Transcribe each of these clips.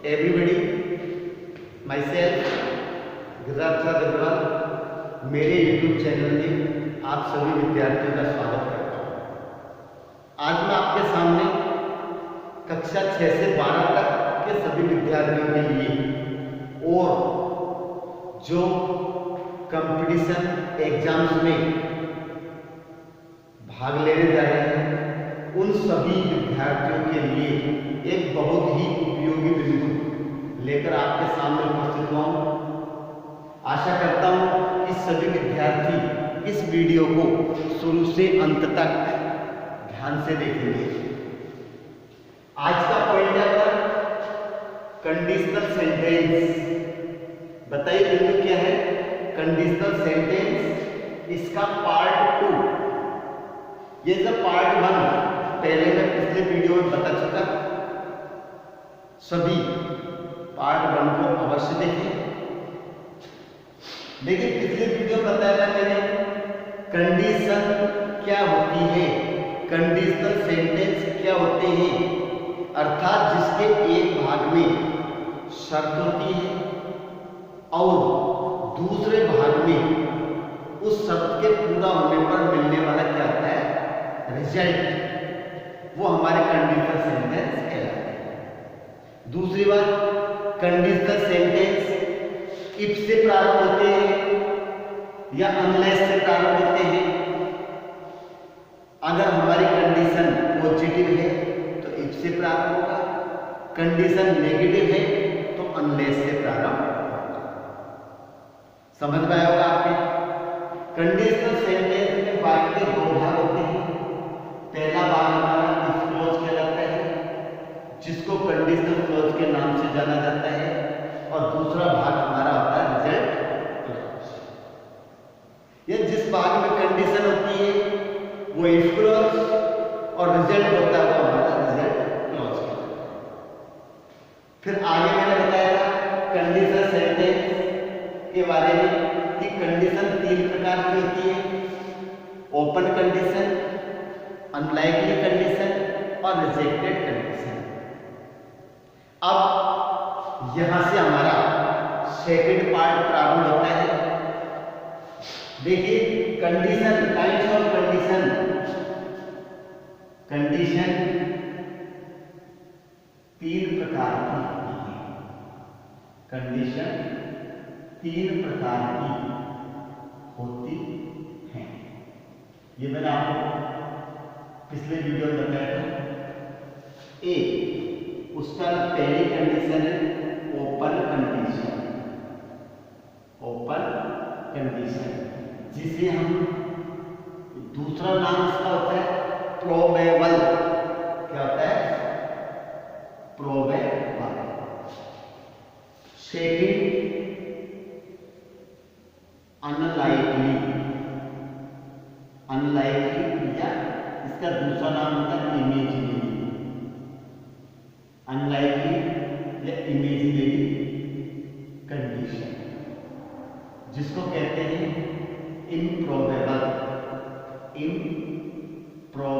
Everybody, myself Gujarat Agrawal, मेरे YouTube channel में आप सभी विद्यार्थियों का स्वागत करता हूँ। आज मैं आपके सामने कक्षा 6 से 12 तक के सभी विद्यार्थियों के लिए और जो कंपटीशन एग्जाम्स में भाग लेने जा रहे हैं उन सभी विद्यार्थियों के लिए एक बहुत ही उपयोगी बिंदु लेकर आपके सामने उपस्थित हुआ हूँ। आशा करता हूँ कि सभी विद्यार्थी इस वीडियो को शुरू से अंत तक ध्यान से देखेंगे। आज का पॉइंट है कंडीशनल सेंटेंस। बताइए बिंदु क्या है? कंडीशनल सेंटेंस, इसका पार्ट 2। ये जो पार्ट 1 पहले मैं पिछले वीडियो में बता चुका, सभी पार्ट 1 को अवश्य देखें। देखिए पिछले वीडियो में बताया था मैंने कंडीशन क्या होती है, कंडीशनल सेंटेंस क्या होते हैं, अर्थात जिसके एक भाग में शर्त होती है और दूसरे भाग में उस शर्त के पूरा होने पर मिलने वाला क्या होता है? रिजल्ट। वो हमारे कंडीशनल सेंटेंस कहलाते हैं। दूसरी बात, कंडीशनल सेंटेंस इफ से प्रारंभ होते हैं या अनलेस से प्रारंभ होते हैं। अगर हमारी कंडीशन पॉजिटिव है तो इफ से प्रारंभ होगा, कंडीशन नेगेटिव है तो अनलेस से प्रारंभ होगा। समझ में आया होगा आपके? कंडीशनल सेंटेंस में वाक्य के 2 भाग होते हैं। पहला भाग हमारा इफ क्लॉज कहलाता है, जिसको कंडीशनल क्लॉज के नाम से जाना जाता है, और दूसरा भाग हमारा होता है रिजल्ट क्लॉज। ये जिस भाग में कंडीशन होती है वो इफ क्लॉज और रिजल्ट होता है वो हमारा रिजल्ट क्लॉज कहलाता है। फिर आगे मैंने बताया था कंडीशनल सेंटेंस के बारे में कि कंडीशन 3 प्रकार की होती है: ओपन कंडीशन, अनलाइकली कंडीशन और रिजेक्टेड कंडीशन। अब यहां से हमारा सेकंड पार्ट प्रारंभ होता है। देखिए condition, types of condition. Condition 3 प्रकार की होती है। कंडीशन 3 प्रकार की होती है। ये मैंने आपको पिछले वीडियो में बताया था। ए, उसका पहली कंडीशन है ओपन कंडीशन। ओपन कंडीशन जिसे हम, दूसरा नाम इसका होता है प्रोबेबल। क्या होता है? प्रोबेबल। Second unlikely. अनलाइकली या इसका दूसरा नाम होता है इमेजिनरी। अनलाइकली या इमेजिनरी कंडीशन, जिसको कहते हैं इम्प्रोबेबल। इम्प्रोबेबल।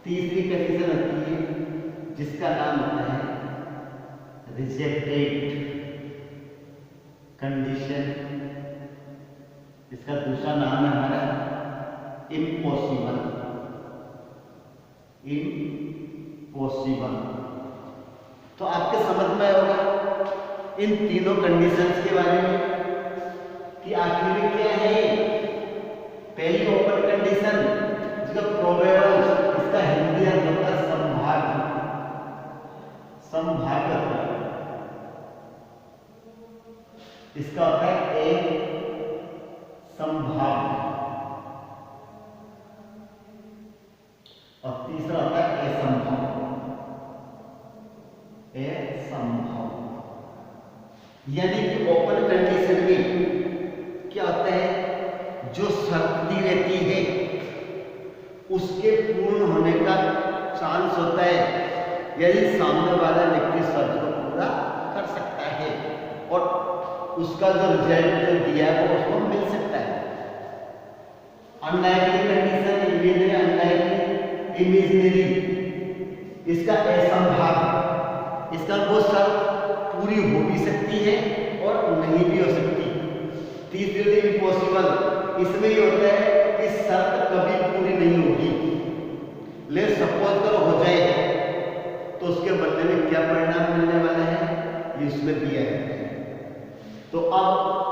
तीसरी कंडीशन होती है जिसका नाम होता है रिजेक्टेड कंडीशन। इसका दूसरा नाम है हमारा इम्पॉसिबल। इम्पॉसिबल। तो आपके समझ में होगा इन तीनों कंडीशंस के बारे में कि आखिर में क्या है। पहली ओपन कंडीशन जिसका प्रोबेबल, इसका हिंदी अर्थ होता है संभाव्य। संभाव्य इसका होता है एक संभाव्य, और तीसरा होता है असंभव। असंभव यानी कि ओपन कंडीशन में क्या होता है, जो शर्त दी रहती है उसके पूर्ण होने का चांस होता है यदि सामने वाला व्यक्ति शर्त को पूरा कर सकता है और उसका जो रिजल्ट जो दिया है वो उसको मिल सकता है। अनलाइकली कंडीशन इमेज है अनलाइकली, इमेजिनरी, इसका असंभाव, इसका वो शर्त पूरी हो भी सकती है और नहीं भी हो सकती। तीसरी इम्पॉसिबल, इसमें ये होता है कि शर्त कभी पूरी नहीं होगी, ले सपोज करो हो जाए तो उसके बदले में क्या परिणाम मिलने वाला है ये उसमें दिया है। तो अब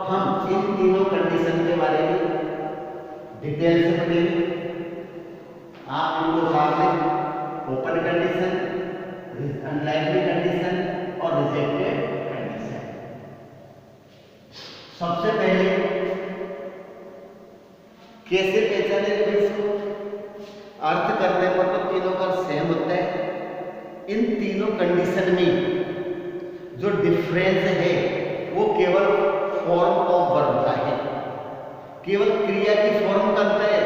हम इन तीनों कंडीशन के बारे में डिटेल से पढ़ेंगे। आप इनको साथ में ओपन कंडीशन, अनलाइकली कंडीशन और रिजेक्टेड कंडीशन। सबसे पहले कैसे पहचाने इसको? अर्थ करने पर तो तीनों का सेम होता है। इन तीनों कंडीशन में जो डिफरेंस है वो केवल फॉर्म ऑफ वर्ब का है, केवल क्रिया की फॉर्म का अंतर है।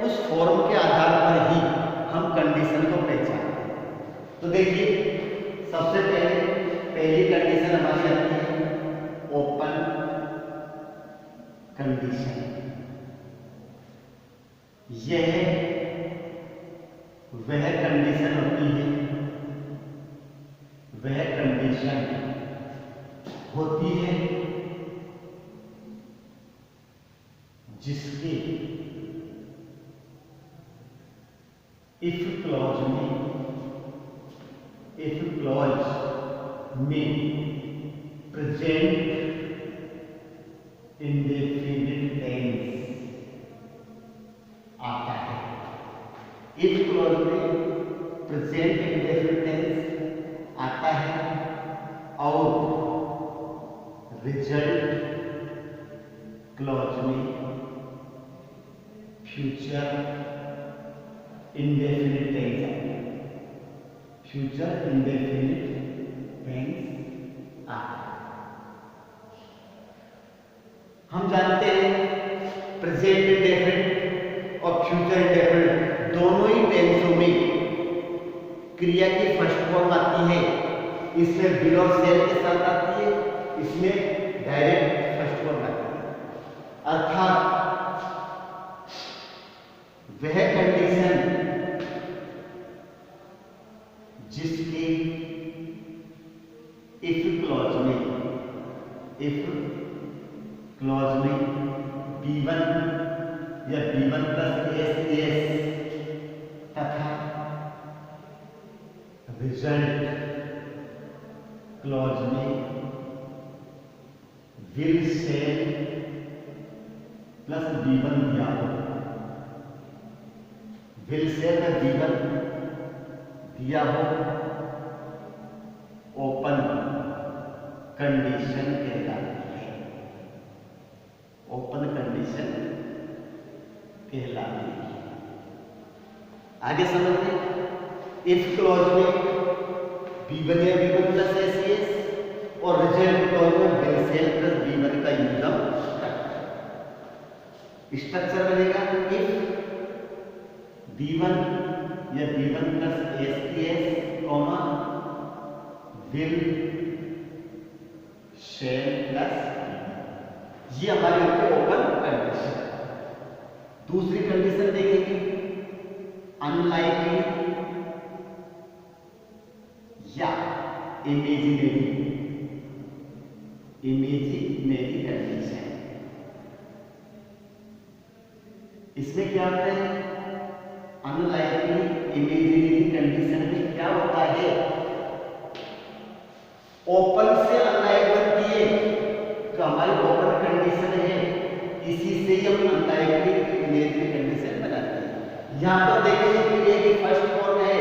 उस फॉर्म के आधार पर ही हम कंडीशन को पहचानते हैं। तो देखिए सबसे पहली कंडीशन हमारी आती है ओपन कंडीशन। यह वह कंडीशन होती है, वह कंडीशन होती है जिसके इफ क्लॉज में प्रेजेंट इंडेफिनिट टेंस आता है। इफ क्लॉज में प्रेजेंट इंडेफिनिट टेंस आता है और रिजल्ट क्लॉज में फ्यूचर इंडेफिनिट टेंस आता है, फ्यूचर इंडेफिनिट टेंस आता है। हम जानते हैं प्रेजेंट इंडेफिनिट और फ्यूचर इंडेफिनिट दोनों ही टेंसों में क्रिया की फर्स्ट फॉर्म आती है। इसमें विल और सेल के साथ आती है, इसमें डायरेक्ट फर्स्ट फॉर्म आती है। अर्थात वह कंडीशन जिसके इफ क्लॉज में B1 या B1 प्लस एस तथा रिजल्ट क्लॉज में विल सेल प्लस B1 दिया हो, विल सेल में B1 दिया हो, ओपन कंडीशन कहलाती है, ओपन कंडीशन कहलाती है। आगे समझिए, इफ क्लॉज में B1 या B1 प्लस एस और रिजल्ट क्लॉज में विल सेल प्लस B1 का यूजम स्ट्रक्चर बनेगा। इफ B1 या B1 plus s comma will sell plus, ये हमारी होती है ओपन कंडीशन। दूसरी कंडीशन देखेंगे अनलाइकली या इमेजिनरी कंडीशन। इसमें क्या होता है? अनलाइकली इमेजिनरी कंडीशन में क्या होता है? ओपन से अनलाइक बनती है, तो हमारी ओपन कंडीशन है, इसी से ही हम अनलाइकली इमेजिनरी कंडीशन बनाते हैं। यहां पर देखेंगे क्रिया की फर्स्ट फॉर्म है,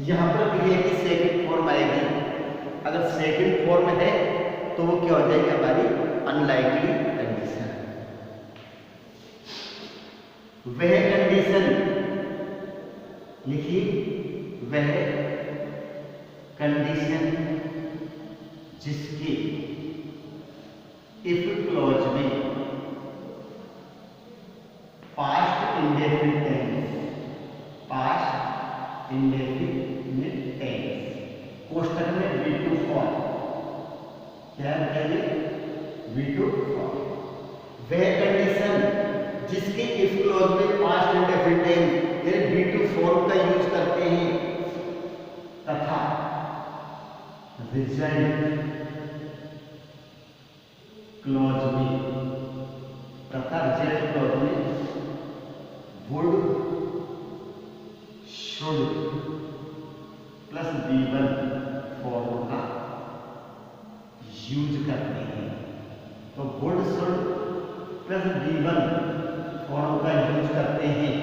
यहां पर क्रिया की सेकंड फॉर्म आएगी। अगर सेकंड फॉर्म है तो वो क्या हो जाएगी? हमारी अनलाइकली कंडीशन। वह कंडीशन लिखिए, वह कंडीशन जिसके इफ क्लॉज में पास्ट इंडेफिनिट टेंस कोष्टक में V2 फॉर्म क्या बताइए? V2 form. वह कंडीशन जिसके इफ क्लॉज में पास्ट डिफरेंट टेंस यानी B2 फॉर्म का यूज करते हैं तथा रिजल्ट क्लॉज में would should plus B1 form का यूज करते हैं। तो would should plus B1 form का यूज करते हैं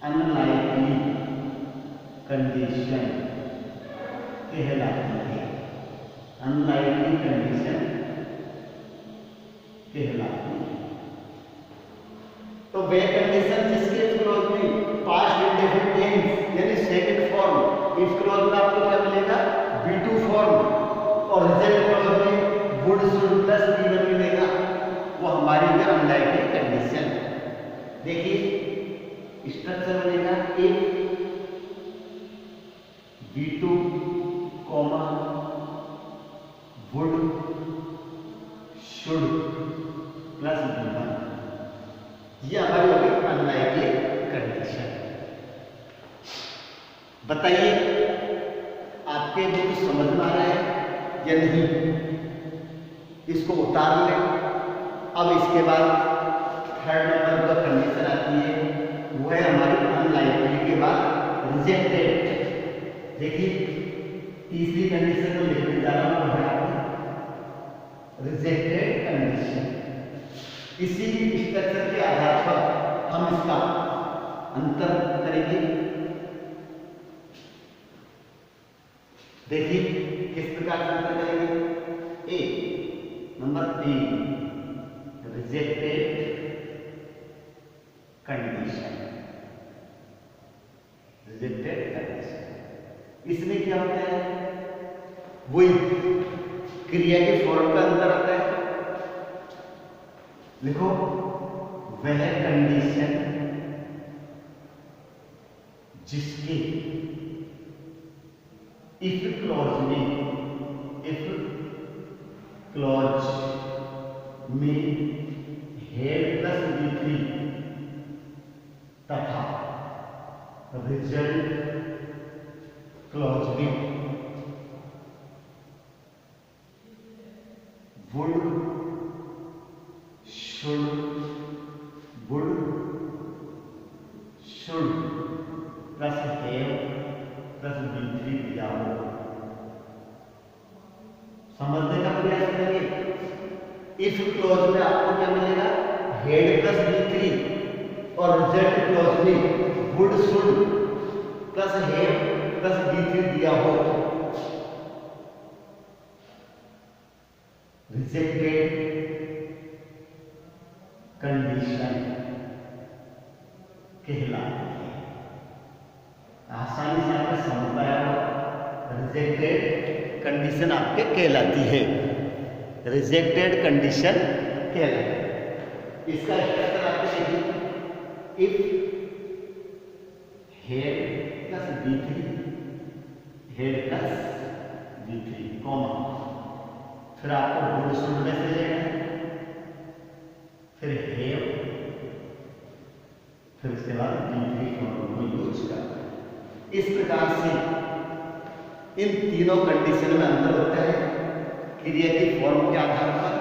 अनलाइकली कंडीशन कहलाती है। अनलाइकली कंडीशन कहलाती है। तो वे कंडीशन जिसके क्लॉज में पास्ट इंडेफिनिट टेंस यानी सेकंड फॉर्म, इस क्लॉज में आपको क्या मिलेगा B2 फॉर्म, और रिजल्ट क्लॉज में वुड शुड प्लस B1 मिलेगा, वो हमारी अनलाइकली कंडीशन। देखिए स्ट्रक्चर बनेगा एक B2 comma would should plus B1, ये हमारी होगी अनलाइकली कंडीशन। बताइए आपके जो कुछ समझ में आ रहा है या नहीं, इसको उतार लें। अब इसके बाद थर्ड नंबर पर कंडीशन आती है, वो है हमारी अनलाइकली के बाद रिजेक्टेड। देखिए तीसरी कंडीशन को लिखने जा रहा हूं, रिजेक्टेड कंडीशन। इसी स्ट्रक्चर के आधार पर हम इसका अंतर करेंगे। देखिए किस प्रकार से अंतर करेंगे। A number 3 rejected condition. Rejected condition इसमें क्या होता है, वही क्रिया के फॉर्म का अंतर आता है। लिखो वह कंडीशन जिसके इफ क्लॉज में हेड प्लस B3 तथा रिजल्ट क्लॉज में would should plus have plus B3 दिया हो। समझने का प्रयास करेंगे। इफ क्लॉज में आपको क्या मिलेगा, हेड प्लस B3, और रिजल्ट क्लॉज में would should plus have plus B3 दिया हो। रिजेक्टेड कंडीशन कहलाती है। आसानी से आपको समझ पाया होगा। रिजेक्टेड कंडीशन आपके कहलाती है, रिजेक्टेड कंडीशन कहलाती है। इसका स्ट्रक्चर आपको देखिए, if head plus B3 comma, फिर आपको वुड शुड में से लेना है, फिर हैव, फिर इसके बाद B3 फॉर्म को यूज करना है। इस प्रकार से इन तीनों कंडीशन में अंतर होता है। क्रिया की फॉर्म के आधार पर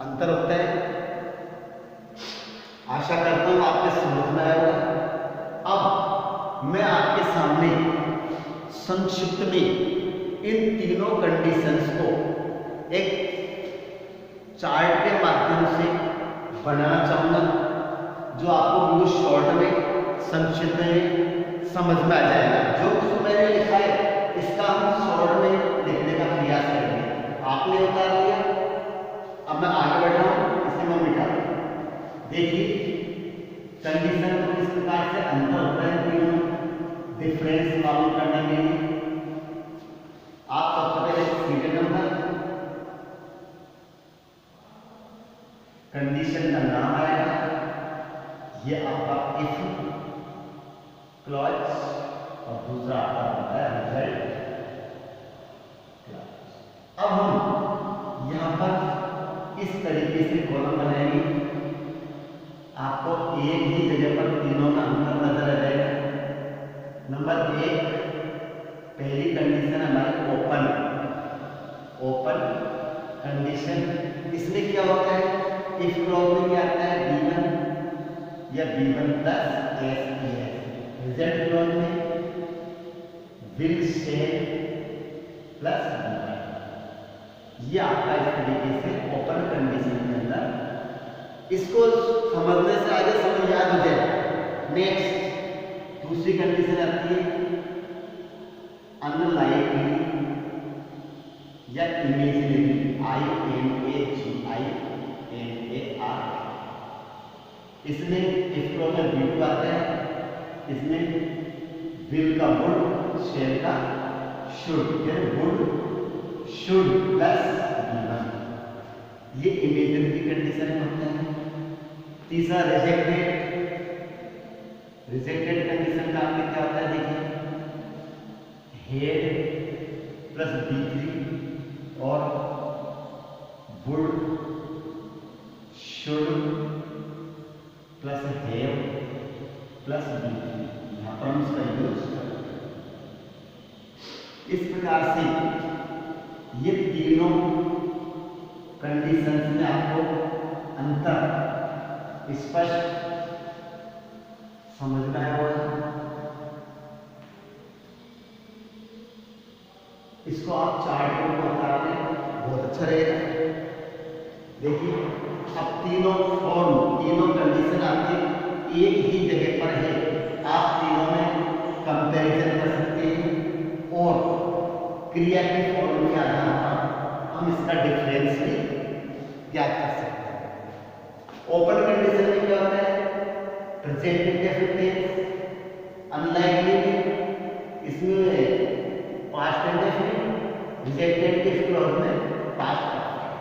अंतर होता है। आशा करता हूं आपके समझ में आया होगा। अब मैं आपके सामने संक्षिप्त में इन तीनों कंडीशंस को एक चार्ट के माध्यम से बनाना चाहूंगा, जो आपको बिल्कुल शॉर्ट में संक्षिप्त में समझ में आ जाएगा। जो कुछ मैंने लिखा है इसका हम शॉर्ट में लिखने का प्रयास करेंगे। आपने उतार लिया, अब मैं आगे बढ़ रहा हूं, इसे मैं मिटा दूं। देखिए कंडीशन को किस प्रकार से अंतर होता है, डिफरेंस मालूम करने के लिए आप सबसे पहले सीरियल नंबर, कंडीशन का नाम आएगा, ये आपका इफ क्लॉज, और दूसरा आपका होता है रिजल्ट क्लॉज। अब हम यहां पर इस तरीके से कॉलम बनाएंगे। आपको क्लॉज में क्या आता है B1 या B1 plus S. Result clause में विल सेल प्लस B1। ये आपका इस तरीके से ओपन कंडीशन के अंदर, इसको समझने से आगे समझ याद हो जाए। नेक्स्ट दूसरी कंडीशन आती है अनलाइकली या इमेजिनरी, IMAGINAR। इसमें इस क्लॉज में B2 आता है, इसमें विल का वुड, शेल का should, would should plus B1। ये इमेजिनरी कंडीशन में होता है। तीसरा रिजेक्टेड कंडीशन का आपके क्या होता है देखिए, हेड प्लस B3 और would should plus have plus B3। यहाँ पर हम इसका यूज करते हैं। इस प्रकार से ये तीनों कंडीशंस में आपको अंतर स्पष्ट समझ में आया होगा। इसको आप चार्ट में बता दें बहुत अच्छा रहेगा। देखिए अब तीनों फॉर्म, तीनों कंडीशन आपके एक ही जगह पर है, आप तीनों में कंपैरिजन कर सकते हैं और क्रिया के फॉर्म के आधार पर हम इसका डिफरेंस भी ज्ञात कर सकते हैं। ओपन कंडीशन में क्या होता है, प्रेजेंट इंडेफिनिट टेंस, अनलाइकली में इसमें पास्ट इंडेफिनिट, रिजेक्टेड के क्लॉज में पास्ट परफेक्ट,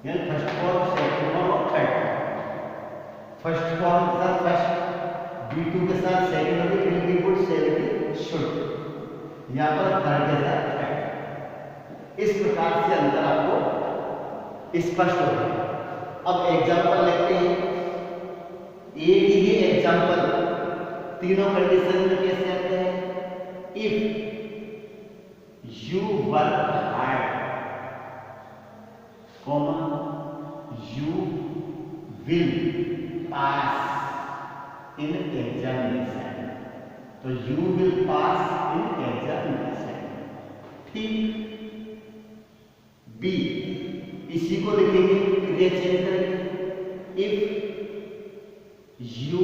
यानी फर्स्ट फॉर्म, सेकंड फॉर्म और थर्ड फॉर्म। फर्स्ट फॉर्म के साथ फर्स्ट, B2 के साथ सेकंड होगी, will be, would, shall be, should. यहाँ पर थर्ड के साथ थर्ड। इस प्रकार से अंतर आपको स्पष्ट हो जाएगा। अब एग्जाम्पल लेते हैं। एक ही एग्जाम्पल तीनों कंडीशन में कैसे आते हैं। If you work hard, you will pass in examination, तो you will pass in examination. ठीक। बी, इसी को लिखेंगे, क्रिया चेंज करेंगे। If you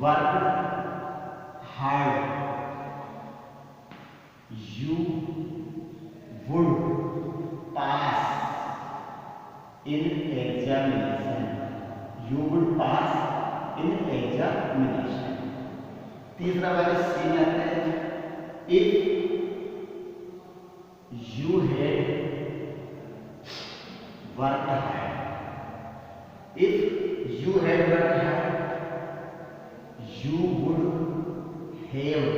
work hard, you would pass in examination, you would pass in examination। तीसरा वाला सी में आता है, if you had worked hard, if you had worked hard, you would have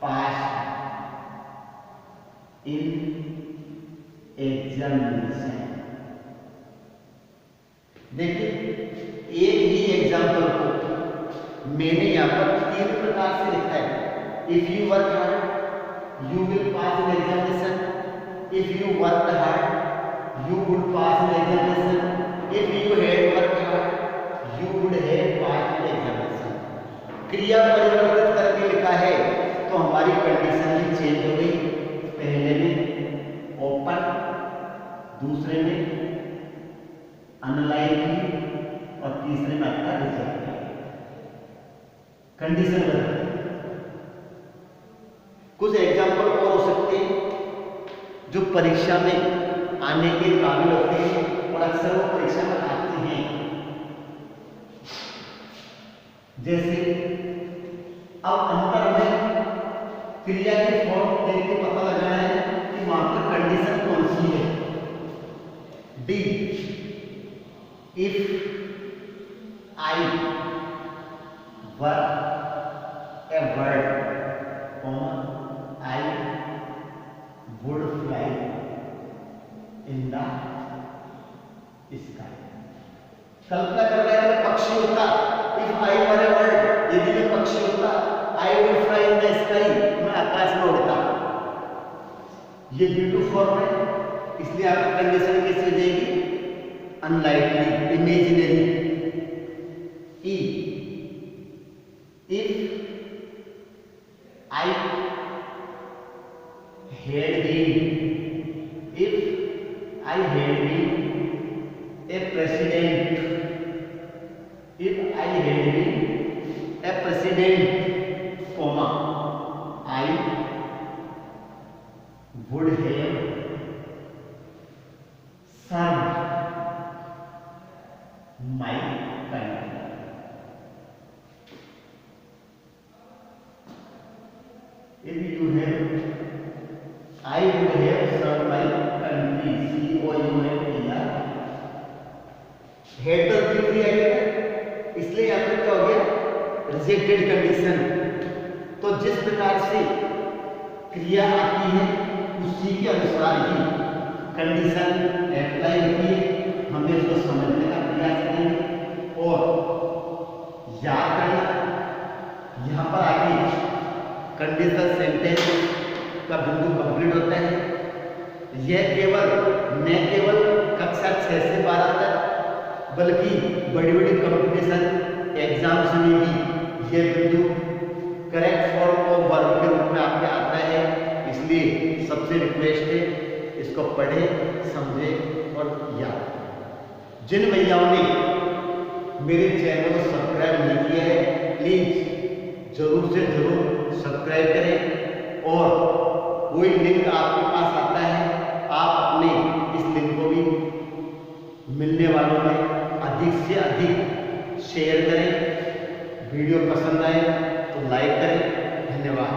passed in examination। देखिए एक ही example को मैंने यहाँ पर तीन प्रकार से लिखा है। If you work hard you will pass in examination, if you work hard you would pass in examination, if you had worked hard you would have passed in examination। क्रिया परिवर्तित करके लिखा है तो हमारी कंडीशन भी चेंज हो गई। पहले में ओपन, दूसरे में अनलाइकली और तीसरे में आपका रिजेक्टेड। कंडीशन बदल गई। कुछ एग्जाम्पल और हो सकते हैं जो परीक्षा में आने के काबिल होते हैं और अक्सर वो परीक्षा में आते हैं। जैसे अब अंतर में क्रिया के फॉर्म देख के पता लगाना है कि वहां पर कंडीशन कौन सी है। D, if I were a bird, I would fly in the sky. कल्पना कर रहे हैं पक्षी होता, if I were A bird, यदि मैं पक्षी होता, आई would fly in the sky, मैं आकाश में उड़ता। ये B2 फॉर्म है, इसलिए आपकी कंडीशन कैसी हो जाएगी, unlikely, imaginary. E, if I had been, if I had been a president, if I had been a president, comma, I would have served my country. If you have, I would have served my country, COUNTR, head तो दिख रही है, इसलिए यहाँ पर क्या हो गया, रिजेक्टेड कंडीशन। तो जिस प्रकार से क्रिया आती है उसी के अनुसार ही कंडीशन अप्लाई होती है। हमें इसको समझने का प्रयास करेंगे और याद करना, यहाँ पर आके कंडीशनल सेंटेंस का बिंदु कंप्लीट होता है। यह केवल न केवल कक्षा 6 से 12 तक बल्कि बड़ी बड़ी कंपटीशन एग्जाम्स में भी यह बिंदु करेक्ट फॉर्म ऑफ वर्ब के रूप में आपके आता है। इसलिए सबसे रिक्वेस्ट है इसको पढ़े, समझे और याद करें। जिन भैयाओं ने मेरे चैनल को सब्सक्राइब नहीं किया है प्लीज जरूर से जरूर सब्सक्राइब करें, और कोई लिंक आपके पास आता है आप अपने इस लिंक को भी मिलने वालों में अधिक से अधिक शेयर करें। वीडियो पसंद आए तो लाइक करें। धन्यवाद।